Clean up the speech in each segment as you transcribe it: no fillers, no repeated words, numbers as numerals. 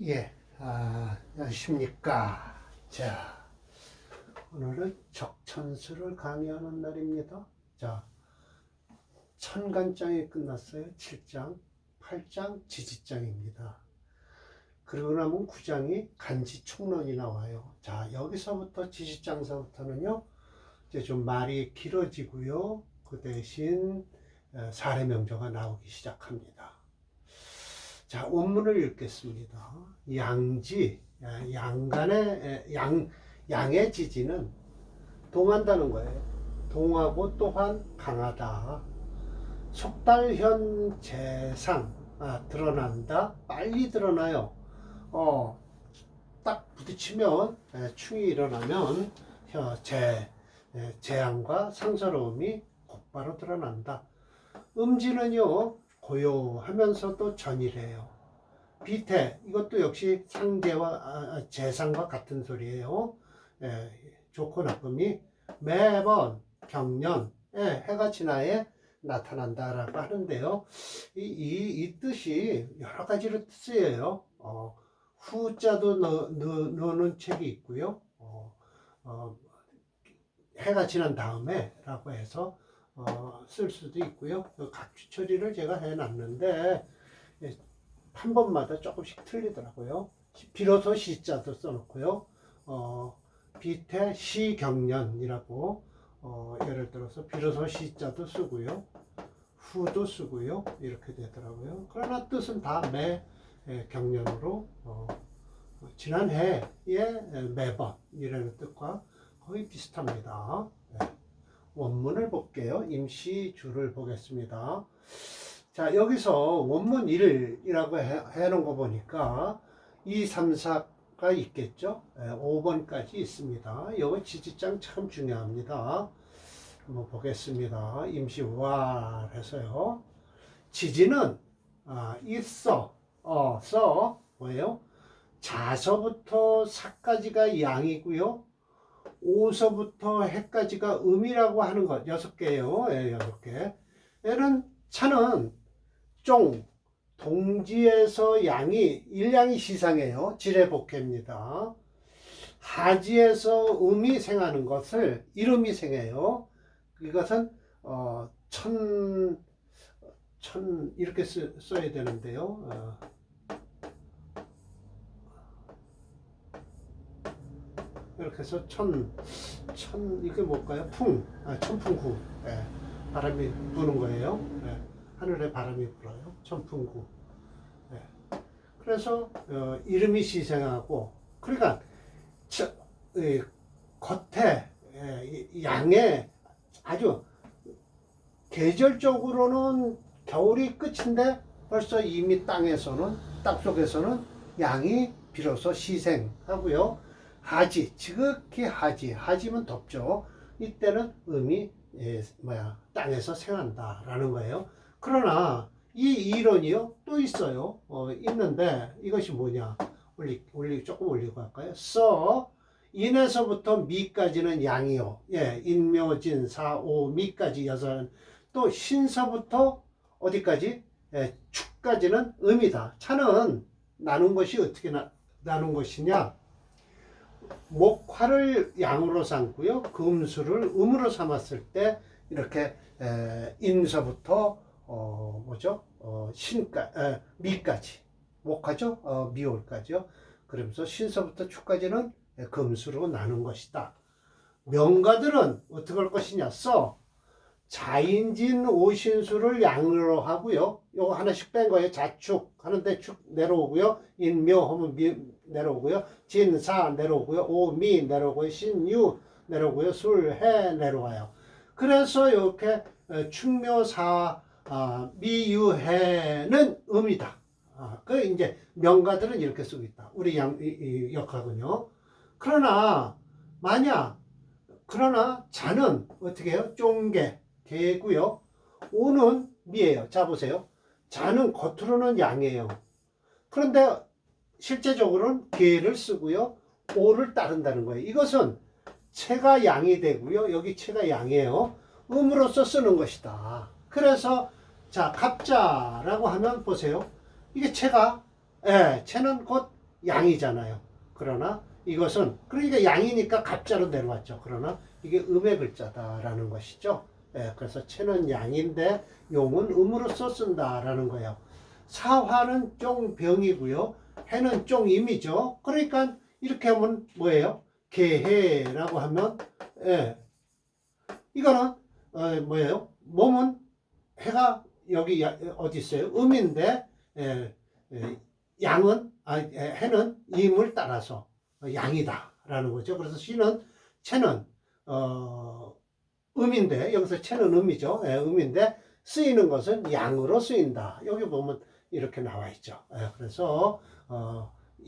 예, 안녕하십니까. 자, 오늘은 적천수를 강의하는 날입니다. 자, 천간장이 끝났어요. 7장, 8장 지지장입니다. 그러고 나면 9장이 간지총론이 나와요. 자, 여기서부터 지지장서부터는요, 이제 좀 말이 길어지고요. 그 대신 사례명저가 나오기 시작합니다. 자, 원문을 읽겠습니다. 양지, 양간의, 양의 지지는 동한다는 거예요. 동하고 또한 강하다. 속달현 재상, 드러난다. 빨리 드러나요. 딱 부딪히면, 충이 일어나면, 재앙과 상서로움이 곧바로 드러난다. 음지는요, 고요하면서도 전이래요. 비태, 이것도 역시 상제와 재상과 같은 소리예요. 좋고 나쁨이 매번 경년, 해가 지나에 나타난다라고 하는데요. 이 뜻이 여러 가지로 쓰여요. 후자도 넣는 책이 있고요. 해가 지난 다음에 라고 해서 쓸 수도 있고요. 각주 처리를 제가 해놨는데 한 번마다 조금씩 틀리더라고요. 비로소 시자도 써놓고요. 비태 시경련이라고 예를 들어서 비로소 시자도 쓰고요. 후도 쓰고요. 이렇게 되더라고요. 그러나 뜻은 다 매 경련으로 지난 해에 매번 이라는 뜻과 거의 비슷합니다. 네. 원문을 볼게요. 임시주를 보겠습니다. 자, 여기서 원문 1이라고 해놓은 거 보니까 2, 3, 4가 있겠죠. 5번까지 있습니다. 이거 지지장 참 중요합니다. 한번 보겠습니다. 임시와 해서요. 지지는 있어, 써 뭐예요? 자서부터 사까지가 양이고요. 오서부터 해까지가 음이라고 하는 것 6개예요. 6개. 얘는 차는 쫑, 동지에서 양이 일양이 시상해요. 지레복해입니다. 하지에서 음이 생하는 것을 이름이 생해요. 이것은 천 이렇게 써야 되는데요. 이렇게 해서 이게 뭘까요? 천풍구. 바람이 부는 거예요. 하늘에 바람이 불어요. 천풍구. 그래서 이름이 시생하고, 그러니까 겉에 양에 아주 계절적으로는 겨울이 끝인데 벌써 이미 땅 속에서는 양이 비로소 시생하고요. 하지, 지극히 하지면 덥죠. 이때는 음이 땅에서 생한다라는 거예요. 그러나 이 이론이요 또 있어요. 있는데 이것이 뭐냐? 조금 올리고 할까요? 인에서부터 미까지는 양이요. 인묘진 사오 미까지 6. 또 신서부터 어디까지? 축까지는 음이다. 차는 나눈 것이 어떻게 나눈 것이냐? 목화를 양으로 삼고요. 금수를 음으로 삼았을 때 이렇게 인서부터 미까지 목화죠. 미올까지요. 그러면서 신서부터 축까지는 금수로 나눈 것이다. 명가들은 어떻게 할 것이냐? 자인진 오신수를 양으로 하고요. 요거 하나씩 뺀 거예요. 자축 하는데 축 내려오고요. 인묘 하면 내려오고요. 진사 내려오고요. 오미 내려오고요. 신유 내려오고요. 술해 내려와요. 그래서 이렇게 축묘사 미유해는 음이다. 그 이제 명가들은 이렇게 쓰고 있다. 우리 역학은요. 그러나 자는 어떻게 해요? 쫑개 개고요. 오는 미예요. 자 보세요. 자는 겉으로는 양이에요. 그런데 실제적으로는 개를 쓰고요. 오를 따른다는 거예요. 이것은 체가 양이 되고요. 여기 체가 양이에요. 음으로써 쓰는 것이다. 그래서 자 갑자라고 하면 보세요. 이게 체가 체는 곧 양이잖아요. 그러나 이것은 그러니까 양이니까 갑자로 내려왔죠. 그러나 이게 음의 글자다라는 것이죠. 예, 그래서 채는 양인데 용은 음으로써 쓴다라는 거예요. 사화는 쫑병이고요. 해는 쫑임이죠. 그러니까 이렇게 하면 뭐예요? 개해라고 하면 예, 이거는 뭐예요? 몸은 해가 여기 어디 있어요? 음인데 양은 해는 임을 따라서 양이다라는 거죠. 그래서 시는 채는 음인데 여기서 채는 음이죠. 음인데 쓰이는 것은 양으로 쓰인다. 여기 보면 이렇게 나와 있죠. 그래서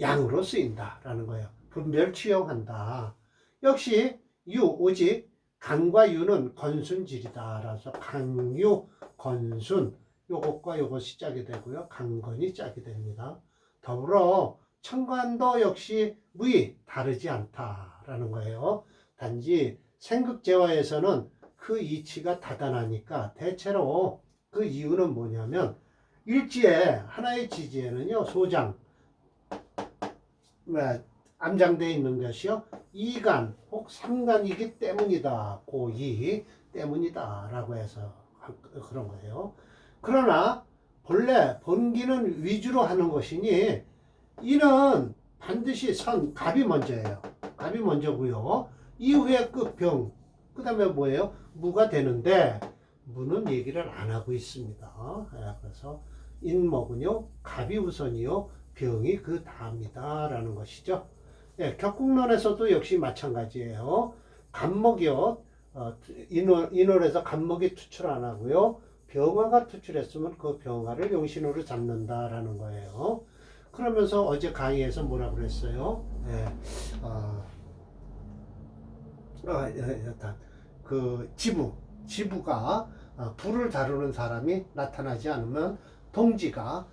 양으로 쓰인다라는 거예요. 분별 취용한다. 역시 유 오직 강과 유는 건순질이다. 라서 강유 건순 요것과 요것이 짝이 되고요. 강건이 짝이 됩니다. 더불어 천간도 역시 무이 다르지 않다라는 거예요. 단지 생극재화에서는 그 이치가 다단하니까 대체로 그 이유는 뭐냐면 일지에 하나의 지지에는요 소장 암장되어 있는 것이요 이간 혹 삼간이기 때문이다. 고이 때문이다 라고 해서 그런 거예요. 그러나 본래 본기는 위주로 하는 것이니 이는 반드시 갑이 먼저예요. 갑이 먼저고요. 이후에 그 병, 그 다음에 뭐예요? 무가 되는데 무는 얘기를 안 하고 있습니다. 그래서 인목은요 갑이 우선이요 병이 그 다음이다 라는 것이죠. 격국론에서도 역시 마찬가지예요. 갑목이요 인월에서 갑목이 투출 안 하고요 병화가 투출했으면 그 병화를 용신으로 잡는다라는 거예요. 그러면서 어제 강의에서 뭐라 그랬어요? 그 지부가 불을 다루는 사람이 나타나지 않으면 동지가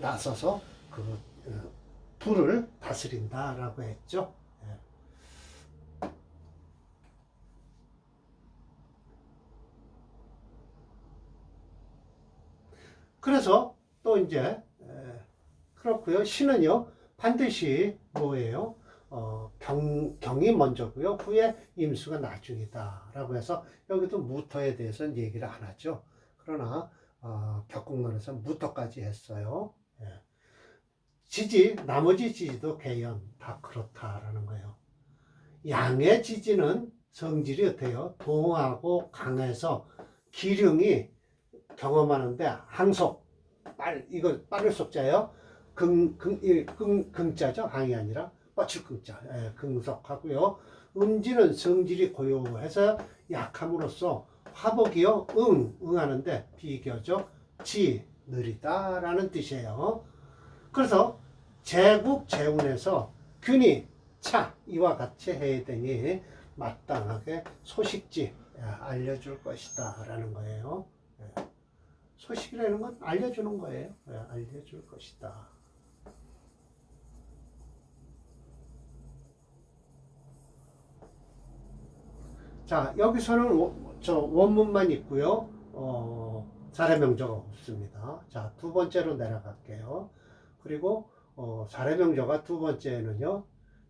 나서서 그 불을 다스린다라고 했죠. 그래서 또 이제 그렇고요. 신은요 반드시 뭐예요? 경이 먼저고요. 후에 임수가 나중이다 라고 해서 여기도 무토에 대해서는 얘기를 안 하죠. 그러나 격국론에서 무토까지 했어요. 지지, 나머지 지지도 개연 다 그렇다라는 거예요. 양의 지지는 성질이 어때요? 동하고 강해서 기륭이 경험하는데 항속, 이거 빠를 속자예요. 긍자죠. 항이 아니라 뻗칠 긍자. 긍석하고요. 음지는 성질이 고요해서 약함으로써 화복이요. 응하는데 비교적 느리다라는 뜻이에요. 그래서 제국 제운에서 균이 차 이와 같이 해야 되니 마땅하게 소식지 알려줄 것이다 라는 거예요. 소식이라는 건 알려주는 거예요. 알려줄 것이다. 자, 여기서는 저 원문만 있고요. 사례명저가 없습니다. 자, 두 번째로 내려갈게요. 그리고 사례명저가 두 번째는요.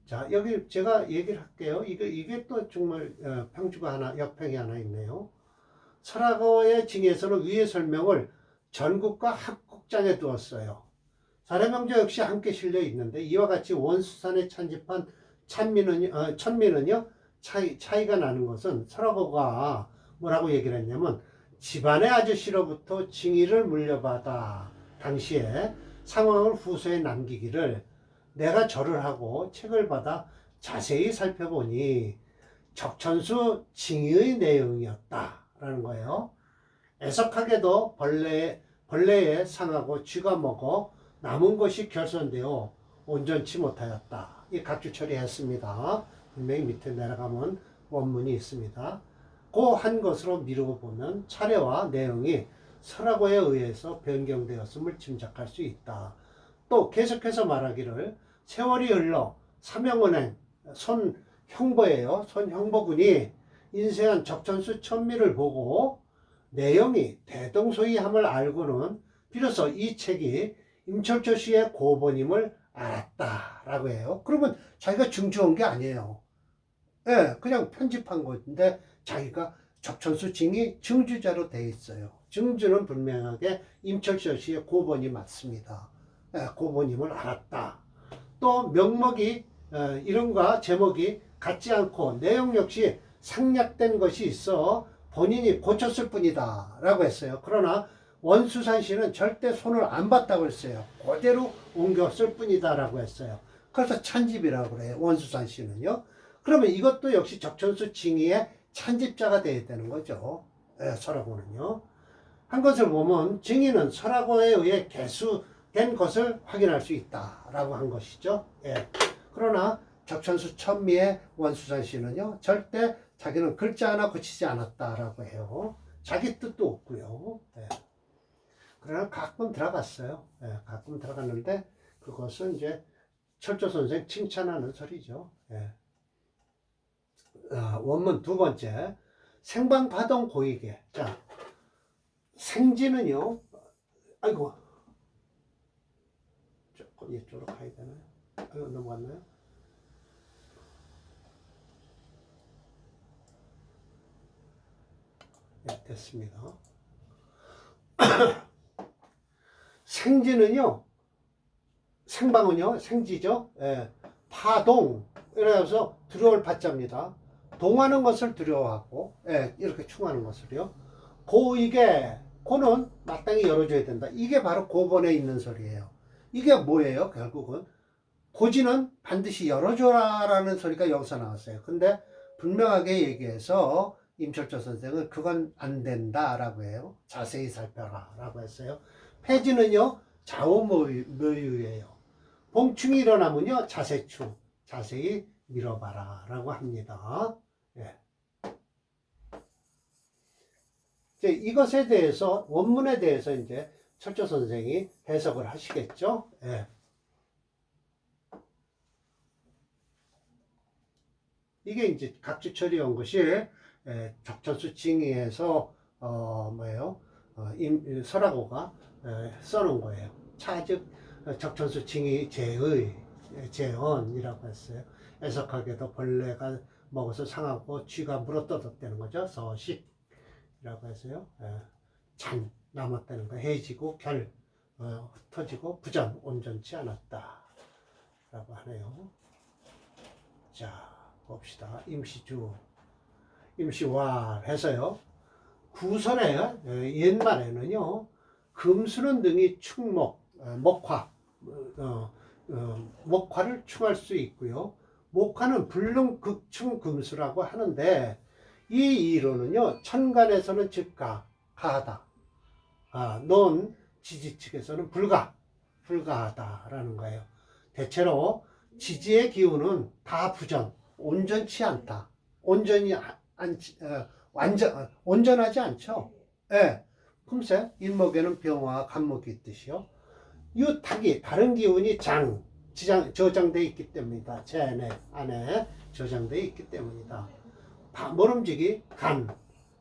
자, 여기 제가 얘기를 할게요. 이게 또 정말 평주가 하나, 역평이 하나 있네요. 설화거의 징에서는 위의 설명을 전국과 합국장에 두었어요. 사례명저 역시 함께 실려 있는데 이와 같이 원수산에 찬집한 천민은요 차이가 나는 것은 설화거가 뭐라고 얘기를 했냐면 집안의 아저씨로부터 징의를 물려받아 당시에 상황을 후서에 남기기를 내가 절을 하고 책을 받아 자세히 살펴보니 적천수 징의의 내용이었다 라는 거예요. 애석하게도 벌레에 상하고 쥐가 먹어 남은 것이 결손되어 온전치 못하였다. 이 각주 처리했습니다. 분명히 밑에 내려가면 원문이 있습니다. 그 한 것으로 미루고 보면 차례와 내용이 설화거에 의해서 변경되었음을 짐작할 수 있다. 또 계속해서 말하기를 세월이 흘러 삼형은행 손형보예요. 손형보군이 인쇄한 적천수 천미를 보고 내용이 대동소이함을 알고는 비로소 이 책이 임철조 씨의 고본임을 알았다라고 해요. 그러면 자기가 증주한 게 아니에요. 예, 그냥 편집한 건데 자기가 적천수 징이 증주자로 돼 있어요. 증주는 분명하게 임철철 씨의 고본이 맞습니다. 예, 고본임을 알았다. 또 명목이 이름과 제목이 같지 않고 내용 역시 생략된 것이 있어 본인이 고쳤을 뿐이다 라고 했어요. 그러나 원수산 씨는 절대 손을 안 봤다고 했어요. 그대로 옮겼을 뿐이다 라고 했어요. 그래서 찬집이라고 그래요. 원수산 씨는요. 그러면 이것도 역시 적천수 징의의 찬집자가 돼야 되는 거죠. 설하고는요. 한 것을 보면 징의는 설하고에 의해 개수된 것을 확인할 수 있다라고 한 것이죠. 그러나 적천수 천미의 원수산 씨는요, 절대 자기는 글자 하나 고치지 않았다라고 해요. 자기 뜻도 없고요. 그러나 가끔 들어갔어요. 가끔 들어갔는데 그것은 이제 철조 선생 칭찬하는 소리죠. 원문 두 번째, 생방파동 고이계. 자, 생지는요, 아이고, 조금 이쪽으로 가야 되나요? 아이고, 넘어갔나요? 네, 됐습니다. 생지는요, 생방은요, 생지죠. 파동, 이래서 두려울 파자입니다. 동하는 것을 두려워하고, 이렇게 충하는 것을요. 고이게, 고는 마땅히 열어줘야 된다. 이게 바로 고본에 있는 소리예요. 이게 뭐예요? 결국은 고지는 반드시 열어줘라라는 소리가 여기서 나왔어요. 근데 분명하게 얘기해서 임철조 선생은 그건 안 된다라고 해요. 자세히 살펴라라고 했어요. 폐지는요, 좌우묘유예요. 봉충이 일어나면요, 자세충, 자세히 밀어봐라라고 합니다. 이제 이것에 대해서 원문에 대해서 이제 철조 선생이 해석을 하시겠죠. 이게 이제 각주철이 온 것이 적천수 징의에서 뭐예요? 설하고가 써놓은 거예요. 차즉 적천수 징의 제의 제언이라고 했어요. 애석하게도 벌레가 먹어서 상하고 쥐가 물어뜯었다는 거죠. 서식이라고 했어요. 잔 남았다는 거. 해지고 결 흩어지고 부전 온전치 않았다 라고 하네요. 자, 봅시다. 임시주 임시왈 해서요. 구설에 옛말에는요, 금수는 등이 충목, 목화, 목화를 충할 수 있고요. 목화는 불능 극충 금수라고 하는데 이 이론은요, 천간에서는 즉가, 가하다. 논 지지 측에서는 불가하다라는 거예요. 대체로 지지의 기운은 다 부전, 온전치 않다. 온전하지 않죠. 품새, 인목에는 병화, 간목이 있듯이요. 유탁이 다른 기운이 저장되어 있기 때문이다. 제 안에 저장되어 있기 때문이다. 모름지기, 간,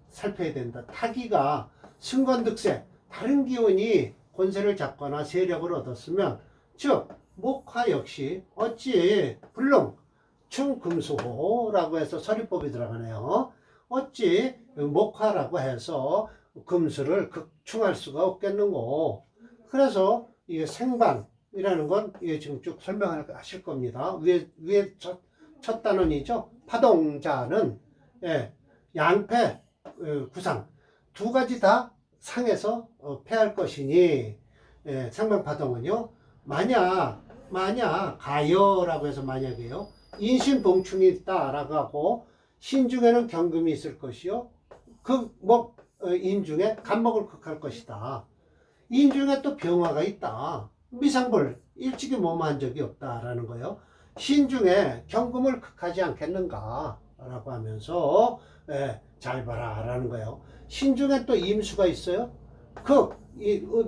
살펴야 된다. 타기가 승관득세, 다른 기운이 권세를 잡거나 세력을 얻었으면, 즉, 목화 역시 어찌 불능, 충금수호라고 해서 서리법이 들어가네요. 어찌 목화라고 해서 금수를 극충할 수가 없겠는고. 그래서 이게 생방이라는 건 이게 지금 쭉 설명하실 겁니다. 위에 첫 단원이죠. 파동자는 양패 구상 두 가지 다 상에서 패할 것이니 생방파동은요. 만약 가여라고 해서 만약에요. 인신봉충이 있다라고 하고 신중에는 경금이 있을 것이요. 인중에 간목을 극할 것이다. 인중에 또 병화가 있다. 미상불 일찍이 몸한 적이 없다라는 거예요. 신중에 경금을 극하지 않겠는가 라고 하면서 잘 봐라 라는 거예요. 신중에 또 임수가 있어요.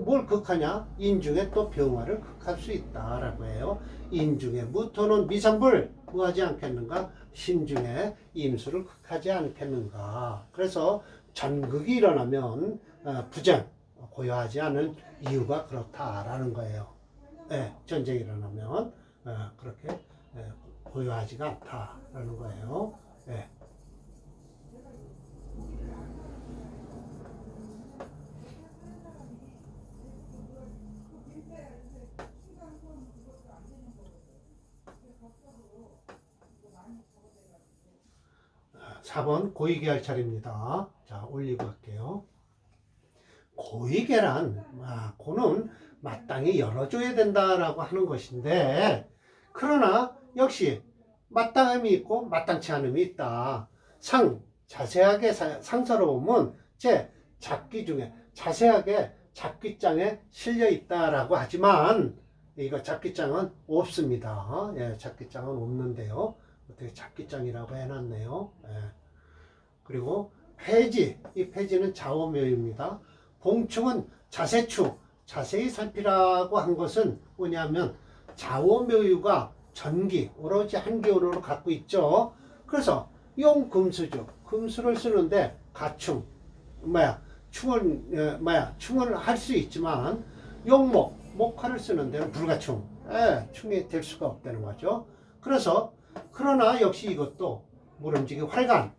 뭘 극하냐? 인중에 또 병화를 극할 수 있다라고 해요. 인중에 무토는 미상불 뭐하지 않겠는가? 신중에 임수를 극하지 않겠는가? 그래서 전극이 일어나면 부정 고요하지 않은 이유가 그렇다라는 거예요. 예, 전쟁이 일어나면 그렇게 고요하지가 않다라는 거예요. 예. 아, 4번 고위계할 차례입니다. 자, 올리고 할게요. 고위계란, 그는 마땅히 열어줘야 된다라고 하는 것인데, 그러나 역시 마땅함이 있고 마땅치 않음이 있다. 자세하게 상서로 보면 제 잡기 중에 자세하게 잡기장에 실려 있다라고 하지만 이거 잡기장은 없습니다. 예, 잡기장은 없는데요. 어떻게 잡기장이라고 해놨네요. 예. 그리고 이 폐지는 좌우묘입니다. 봉충은 자세추, 자세히 살피라고 한 것은 뭐냐면 좌우묘유가 전기, 오로지 한 기운으로 갖고 있죠. 그래서 용금수죠. 금수를 쓰는데 가충, 충을 할 수 있지만 목화를 쓰는 데는 불가충, 충이 될 수가 없다는 거죠. 그러나 역시 이것도 물음직이 활간,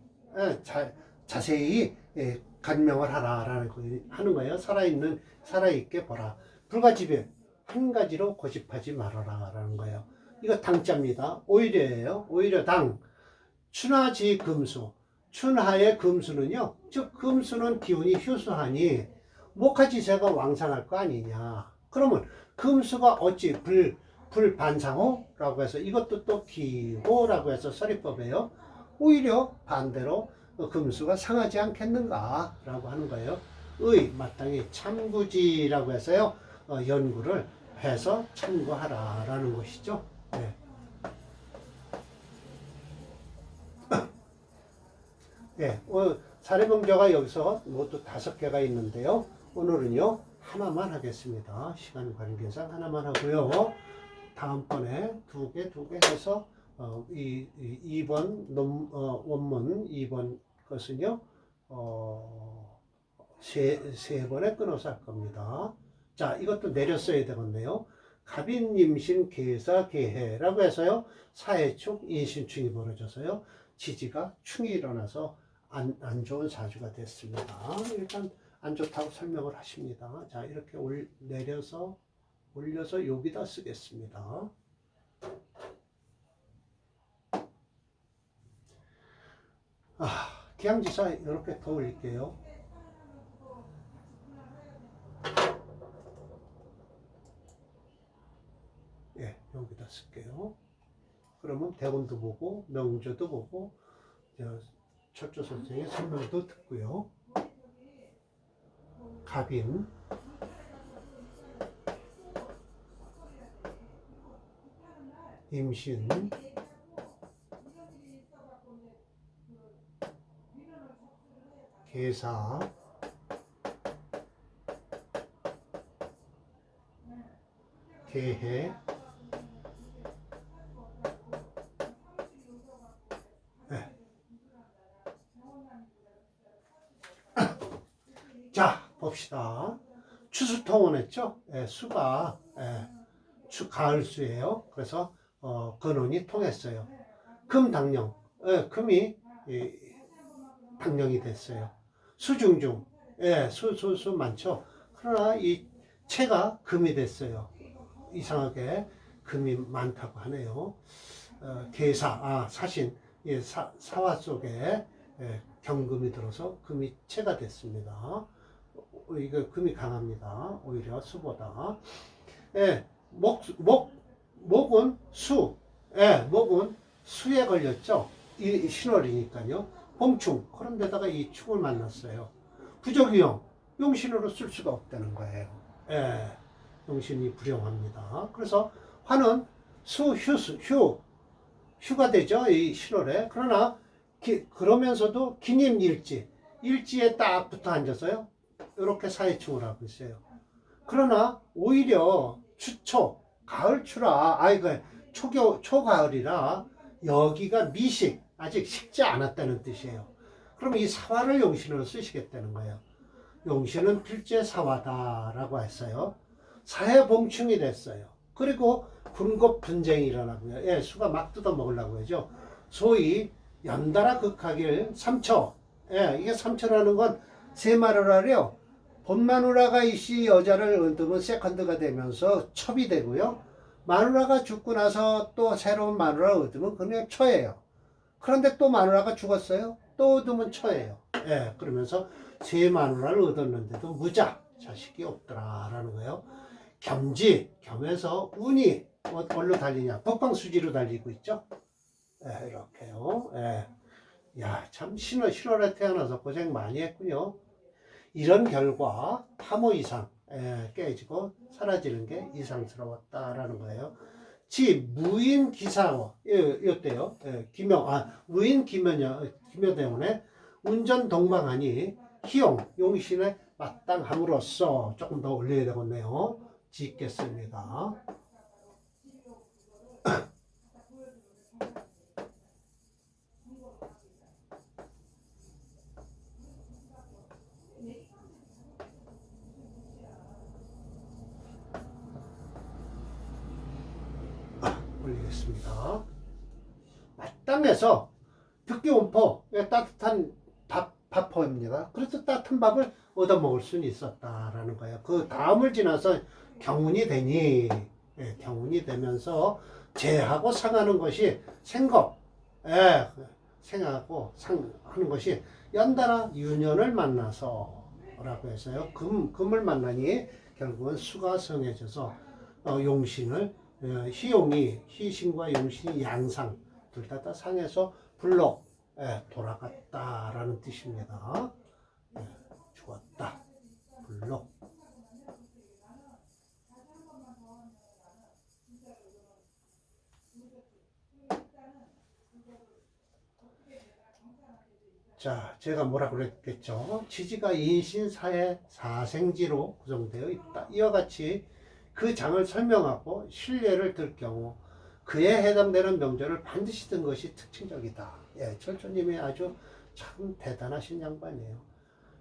자세히 간명을 하는 거예요. 살아있게 보라. 불가지별, 한 가지로 고집하지 말아라라는 거예요. 이거 당자입니다. 오히려예요. 오히려 당. 춘하지 금수. 춘하의 금수는요, 즉 금수는 기운이 휴수하니 목화지세가 왕성할 거 아니냐. 그러면 금수가 어찌 불반상호라고 해서 이것도 또 기호라고 해서 서리법이에요. 오히려 반대로 금수가 상하지 않겠는가 라고 하는 거예요. 마땅히 참구지라고 해서요, 연구를 해서 참고하라 라는 것이죠. 네. 네, 사례명제가 여기서 모두 5개가 있는데요. 오늘은요, 하나만 하겠습니다. 시간 관계상 하나만 하고요. 다음번에 두 개 해서 2번 원문 2번 것은요, 세 번에 끊어서 할 겁니다. 자, 이것도 내려 써야 되겠네요. 갑인임신 계사 계해라고 해서요, 사해축 인신충이 벌어져서요, 지지가 충이 일어나서 안 좋은 사주가 됐습니다. 일단 안 좋다고 설명을 하십니다. 자, 이렇게 올려서 여기다 쓰겠습니다. 기항지사 이렇게 더 올릴게요. 예, 여기다 쓸게요. 그러면 대본도 보고 명조도 보고 철조 선생의 설명도 듣고요. 갑인, 임신, 계사, 계해, 자, 봅시다. 추수통원 했죠? 수가 가을수예요. 그래서 근원이 통했어요. 금당령, 금이 당령이 됐어요. 수중중, 수 많죠. 그러나 이 체가 금이 됐어요. 이상하게 금이 많다고 하네요. 계사, 사신, 사화 속에 경금이 들어서 금이 체가 됐습니다. 이거 금이 강합니다. 오히려 수보다. 목은 수. 목은 수에 걸렸죠. 이 신월이니까요. 봉충. 그런데다가 이 충을 만났어요. 부적유용. 용신으로 쓸 수가 없다는 거예요. 용신이 불용합니다. 그래서 화는 휴가 되죠. 이 신월에. 그러나 그러면서도 일지에 딱 붙어 앉아서요. 이렇게 사회충을 하고 있어요. 그러나 오히려 가을추라, 초가을이라 여기가 미식, 아직 식지 않았다는 뜻이에요. 그럼 이 사화를 용신으로 쓰시겠다는 거예요. 용신은 필제 사화다라고 했어요. 사해봉충이 됐어요. 그리고 군급 분쟁이 일어나고요. 예, 수가 막 뜯어 먹으려고 하죠. 소위 연달아 극하길 삼처. 예, 이게 삼처라는 건 세 마누라래요. 본 마누라가 이씨 여자를 얻으면 세컨드가 되면서 첩이 되고요. 마누라가 죽고 나서 또 새로운 마누라를 얻으면 그냥 처예요. 그런데 또 마누라가 죽었어요. 또 얻으면 처예요. 예, 그러면서 세 마누라를 얻었는데도 무자 자식이 없더라라는 거예요. 겸지, 겸해서 운이 뭘로 달리냐? 법방수지로 달리고 있죠. 예, 이렇게요. 예. 야, 참 신월에 태어나서 고생 많이 했군요. 이런 결과 탐호 이상 깨지고 사라지는 게 이상스러웠다라는 거예요. 지 무인 기사어 이때요. 무인 기묘 때문에 운전 동방하니 희용 용신에 마땅함으로써 조금 더 올려야 되겠네요. 짓겠습니다. 올리겠습니다. 마땅해서 특기원포 따뜻한 밥포입니다. 그래서 따뜻한 밥을 얻어 먹을 수는 있었다라는 거예요. 그 다음을 지나서 경운이 되니 경운이 되면서 재하고 상하는 것이 생겁 생하고 상하는 것이 연달아 유년을 만나서 라고 해서요. 금을 만나니 결국은 수가 성해져서 용신을 희용이 희신과 용신이 양상 둘 다 상해서 불로 돌아갔다라는 뜻입니다. 죽었다 불로. 자, 제가 뭐라 그랬겠죠? 지지가 인신사의 사생지로 구성되어 있다. 이와 같이 그 장을 설명하고 신뢰를 들 경우 그에 해당되는 명절을 반드시 든 것이 특징적이다. 예, 철조님이 아주 참 대단하신 양반이에요.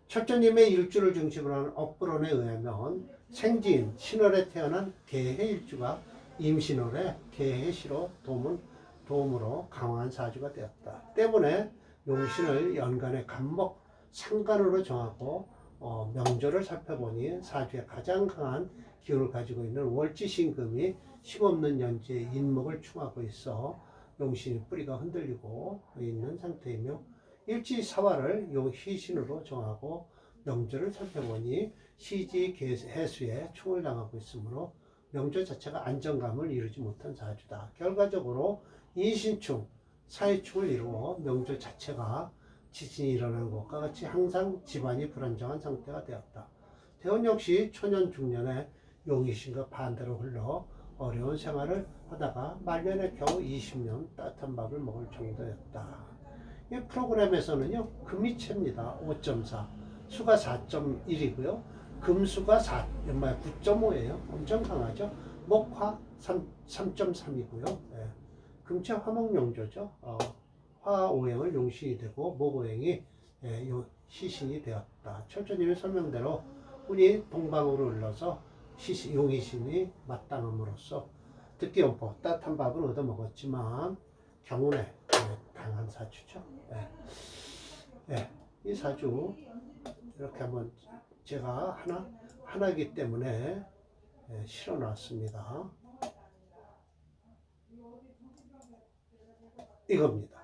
철조님의 일주를 중심으로 하는 억부론에 의하면 생진, 신월에 태어난 개해 일주가 임신월에 개해시로 도움으로 강화한 사주가 되었다. 때문에 용신을 연간의 간목, 상간으로 정하고 명절을 살펴보니 사주에 가장 강한 기운을 가지고 있는 월지신금이 힘없는 연지에 인목을 충하고 있어 용신의 뿌리가 흔들리고 있는 상태이며 일지사화를 희신으로 정하고 명절을 살펴보니 시지 해수에 충을 당하고 있으므로 명절 자체가 안정감을 이루지 못한 사주다. 결과적으로 인신충, 사회충을 이루어 명절 자체가 지진이 일어나는 것과 같이 항상 집안이 불안정한 상태가 되었다. 대원 역시 초년 중년에 용의신과 반대로 흘러 어려운 생활을 하다가 말년에 겨우 20년 따뜻한 밥을 먹을 정도였다. 이 프로그램에서는요, 금이체입니다. 5.4, 수가 4.1이고요. 금수가 9.5예요. 엄청 강하죠. 목화 3.3이고요. 금체 화목용조죠. 화오행을 용신이 되고 목오행이 시신이 되었다. 철조님의 설명대로 운이 동방으로 흘러서 용의신이 마땅함으로써 특기원포 따뜻한 밥은 얻어먹었지만 경운에 강한 사주죠. 이 사주 이렇게 한번 제가 하나이기 때문에 실어놨습니다. 이겁니다.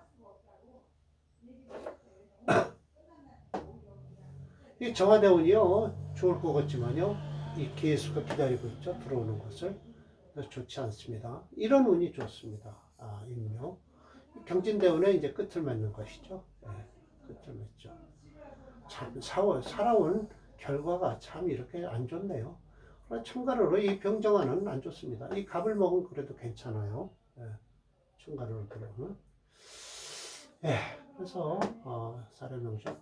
이 정화대운이요 좋을 것 같지만요 이 개수가 기다리고 있죠. 들어오는 것을. 좋지 않습니다. 이런 운이 좋습니다. 임묘 경진대운에 이제 끝을 맺는 것이죠. 끝을 맺죠. 참 살아온 결과가 참 이렇게 안 좋네요. 참가로로 이 병정화는 안 좋습니다. 이 갑을 먹으면 그래도 괜찮아요. 참가로로 들어오면. 그래서 사례명적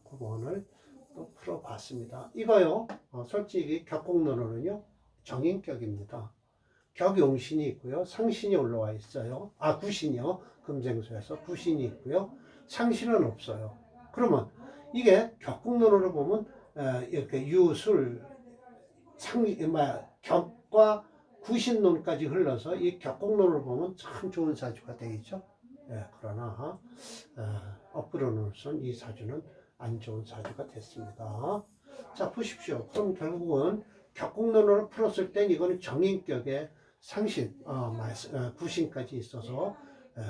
9번을 또 풀어봤습니다. 이거요 솔직히 격국론으로는요 정인격입니다. 격용신이 있고요 상신이 올라와 있어요. 구신이요 금생수에서 구신이 있고요 상신은 없어요. 그러면 이게 격국론으로 보면 이렇게 유술 격과 구신론까지 흘러서 이 격곡론을 보면 참 좋은 사주가 되겠죠. 예, 그러나 엎으로는 이 사주는 안 좋은 사주가 됐습니다. 자, 보십시오. 그럼 결국은 격곡론을 풀었을 땐 이거는 정인격의 상신, 구신까지 있어서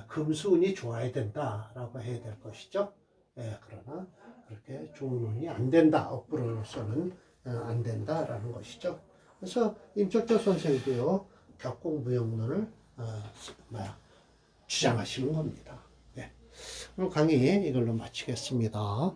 금수운이 좋아야 된다라고 해야 될 것이죠. 예, 그러나 그렇게 좋은 운이 안 된다. 엎으로서는 안 된다라는 것이죠. 그래서 임철조 선생도요 격곡무용론을 주장하시는 겁니다. 네. 오늘 강의 이걸로 마치겠습니다.